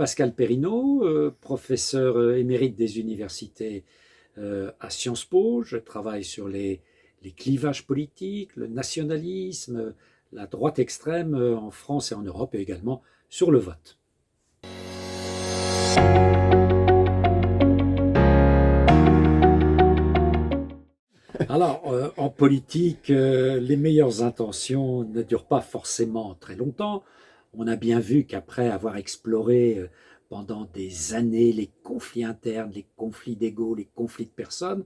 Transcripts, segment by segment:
Pascal Perrineau, professeur émérite des universités à Sciences Po. Je travaille sur les clivages politiques, le nationalisme, la droite extrême en France et en Europe, et également sur le vote. Alors, en politique, les meilleures intentions ne durent pas forcément très longtemps. On a bien vu qu'après avoir exploré pendant des années les conflits internes, les conflits d'ego, les conflits de personnes,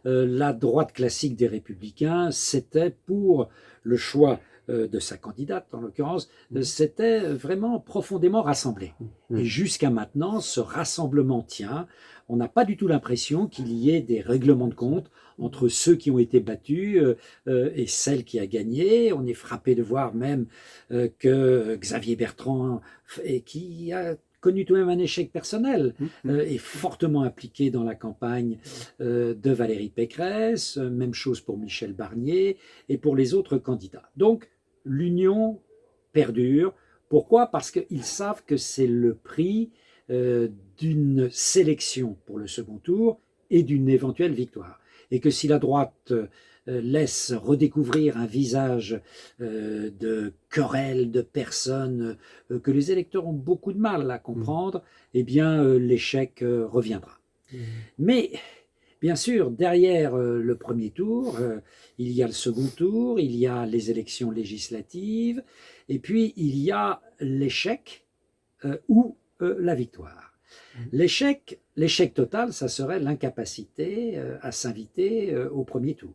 la droite classique des Républicains, c'était pour le choix de sa candidate, en l'occurrence, c'était vraiment profondément rassemblé. Et jusqu'à maintenant, ce rassemblement tient. On n'a pas du tout l'impression qu'il y ait des règlements de compte entre ceux qui ont été battus et celle qui a gagné. On est frappé de voir même que Xavier Bertrand, qui a connu tout de même un échec personnel, est fortement impliqué dans la campagne de Valérie Pécresse, même chose pour Michel Barnier et pour les autres candidats. Donc l'union perdure. Pourquoi? Parce qu'ils savent que c'est le prix d'une sélection pour le second tour et d'une éventuelle victoire. Et que si la droite laisse redécouvrir un visage de querelle, de personnes que les électeurs ont beaucoup de mal à comprendre, eh bien l'échec reviendra. Mais bien sûr, derrière le premier tour, il y a le second tour, il y a les élections législatives, et puis il y a l'échec ou la victoire. L'échec total, ça serait l'incapacité à s'inviter au premier tour.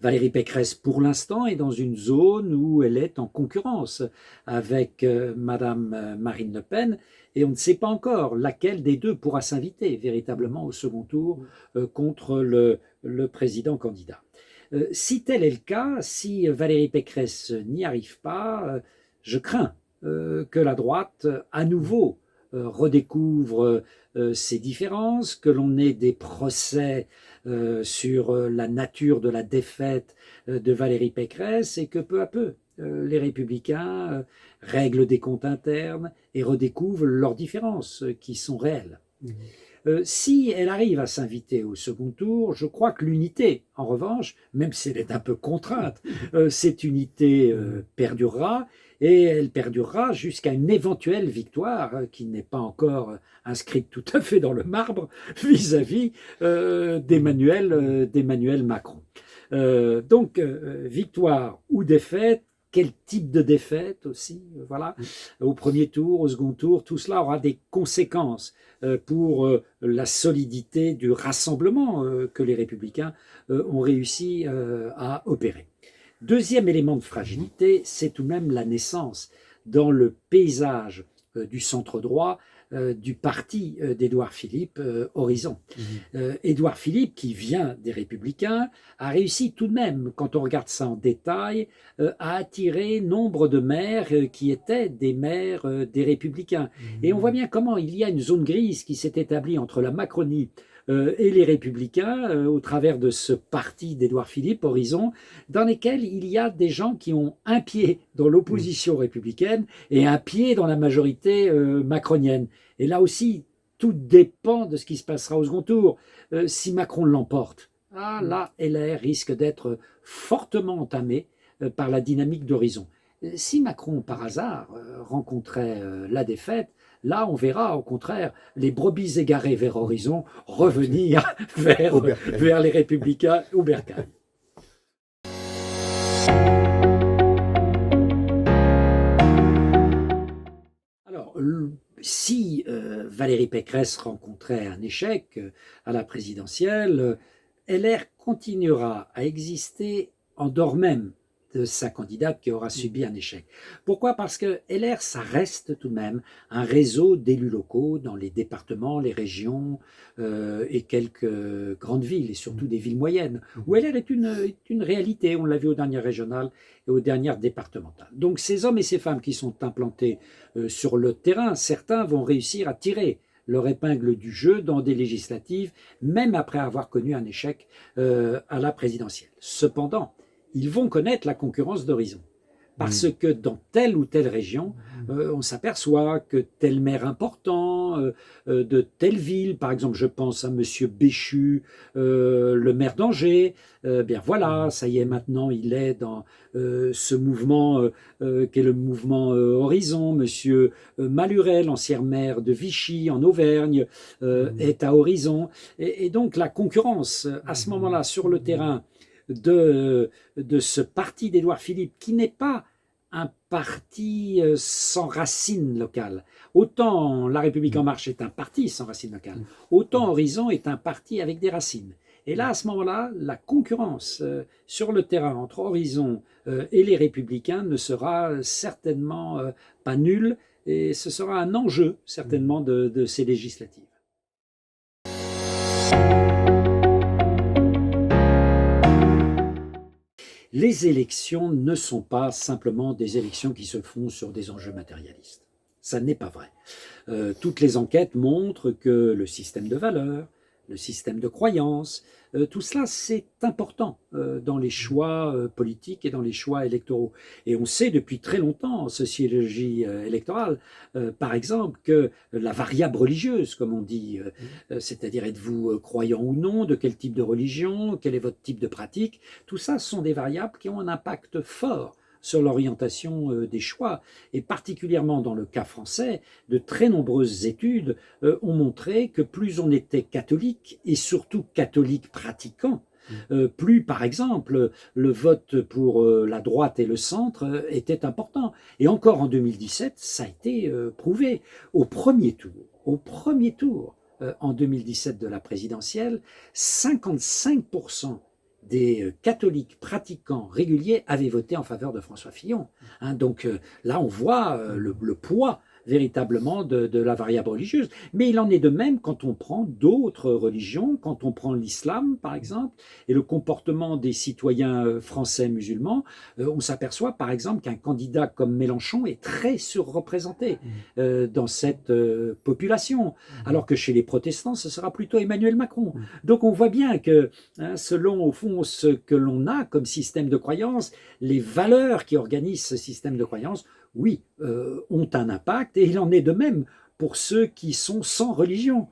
Valérie Pécresse, pour l'instant, est dans une zone où elle est en concurrence avec Madame Marine Le Pen, et on ne sait pas encore laquelle des deux pourra s'inviter véritablement au second tour contre le président candidat. Si tel est le cas, si Valérie Pécresse n'y arrive pas, je crains que la droite, à nouveau, redécouvre ces différences, que l'on ait des procès sur la nature de la défaite de Valérie Pécresse et que peu à peu, les républicains règlent des comptes internes et redécouvrent leurs différences qui sont réelles. Si elle arrive à s'inviter au second tour, je crois que l'unité, en revanche, même si elle est un peu contrainte, cette unité perdurera, et elle perdurera jusqu'à une éventuelle victoire qui n'est pas encore inscrite tout à fait dans le marbre vis-à-vis d'Emmanuel Macron. Donc, victoire ou défaite, quel type de défaite aussi, voilà, au premier tour, au second tour, tout cela aura des conséquences pour la solidité du rassemblement que les Républicains ont réussi à opérer. Deuxième élément de fragilité, c'est tout de même la naissance dans le paysage du centre droit du parti d'Édouard Philippe, Horizon. Édouard Philippe, qui vient des Républicains, a réussi tout de même, quand on regarde ça en détail, à attirer nombre de maires qui étaient des maires des Républicains. Et on voit bien comment il y a une zone grise qui s'est établie entre la Macronie et les Républicains, au travers de ce parti d'Édouard Philippe, Horizon, dans lesquels il y a des gens qui ont un pied dans l'opposition républicaine et un pied dans la majorité macronienne. Et là aussi, tout dépend de ce qui se passera au second tour. Si Macron l'emporte, là, LR risque d'être fortement entamé par la dynamique d'Horizon. Si Macron, par hasard, rencontrait la défaite, là, on verra, au contraire, les brebis égarées vers Horizon revenir vers les Républicains au bercail. Alors, si Valérie Pécresse rencontrait un échec à la présidentielle, LR continuera à exister en dehors même de sa candidate qui aura subi un échec. Pourquoi? Parce que LR, ça reste tout de même un réseau d'élus locaux dans les départements, les régions et quelques grandes villes, et surtout des villes moyennes, où LR est une réalité. On l'a vu aux dernières régionales et aux dernières départementales. Donc ces hommes et ces femmes qui sont implantés sur le terrain, certains vont réussir à tirer leur épingle du jeu dans des législatives, même après avoir connu un échec à la présidentielle. Cependant, ils vont connaître la concurrence d'Horizon. parce que dans telle ou telle région, on s'aperçoit que tel maire important de telle ville, par exemple, je pense à Monsieur Béchu, le maire d'Angers, bien voilà, ça y est, maintenant il est dans ce mouvement qui est le mouvement Horizon. Monsieur Malurel, l'ancien maire de Vichy en Auvergne, est à Horizon. Et donc la concurrence à ce moment-là sur le terrain de ce parti d'Édouard Philippe, qui n'est pas un parti sans racines locales. Autant La République en marche est un parti sans racines locales, autant Horizon est un parti avec des racines. Et là, à ce moment-là, la concurrence sur le terrain entre Horizon et les Républicains ne sera certainement pas nulle, et ce sera un enjeu certainement de ces législatives. Les élections ne sont pas simplement des élections qui se font sur des enjeux matérialistes. Ça n'est pas vrai. Toutes les enquêtes montrent que le système de valeurs, le système de croyances, tout cela c'est important dans les choix politiques et dans les choix électoraux. Et on sait depuis très longtemps en sociologie électorale, par exemple, que la variable religieuse, comme on dit, c'est-à-dire êtes-vous croyant ou non, de quel type de religion, quel est votre type de pratique, tout ça sont des variables qui ont un impact fort sur l'orientation des choix. Et particulièrement dans le cas français, de très nombreuses études ont montré que plus on était catholique, et surtout catholique pratiquant, plus, par exemple, le vote pour la droite et le centre était important. Et encore en 2017, ça a été prouvé. Au premier tour en 2017 de la présidentielle, 55% des catholiques pratiquants réguliers avaient voté en faveur de François Fillon. Donc là, on voit le poids véritablement de la variable religieuse. Mais il en est de même quand on prend d'autres religions, quand on prend l'islam, par exemple, et le comportement des citoyens français musulmans. On s'aperçoit, par exemple, qu'un candidat comme Mélenchon est très surreprésenté dans cette population, alors que chez les protestants, ce sera plutôt Emmanuel Macron. Donc on voit bien que, selon, au fond, ce que l'on a comme système de croyance, les valeurs qui organisent ce système de croyance, oui, ont un impact, et il en est de même pour ceux qui sont sans religion,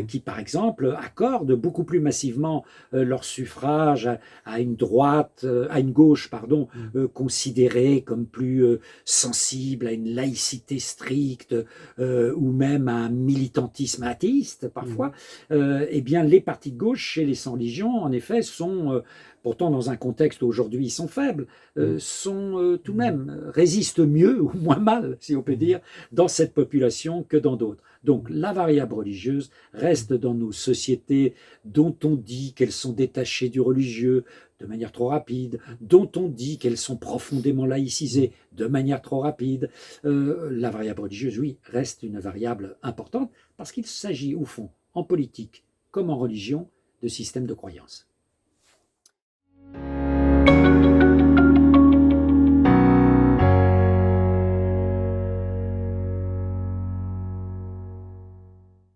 qui par exemple accordent beaucoup plus massivement leur suffrage à une droite, à une gauche, pardon, considérée comme plus sensible à une laïcité stricte ou même à un militantisme athéiste parfois. Eh bien les partis de gauche chez les sans religion, en effet, sont pourtant dans un contexte où aujourd'hui ils sont faibles, sont tout de même, résistent mieux ou moins mal, si on peut dire, dans cette population que dans d'autres. Donc la variable religieuse reste dans nos sociétés dont on dit qu'elles sont détachées du religieux de manière trop rapide, dont on dit qu'elles sont profondément laïcisées de manière trop rapide. La variable religieuse, oui, reste une variable importante parce qu'il s'agit au fond, en politique comme en religion, de systèmes de croyance.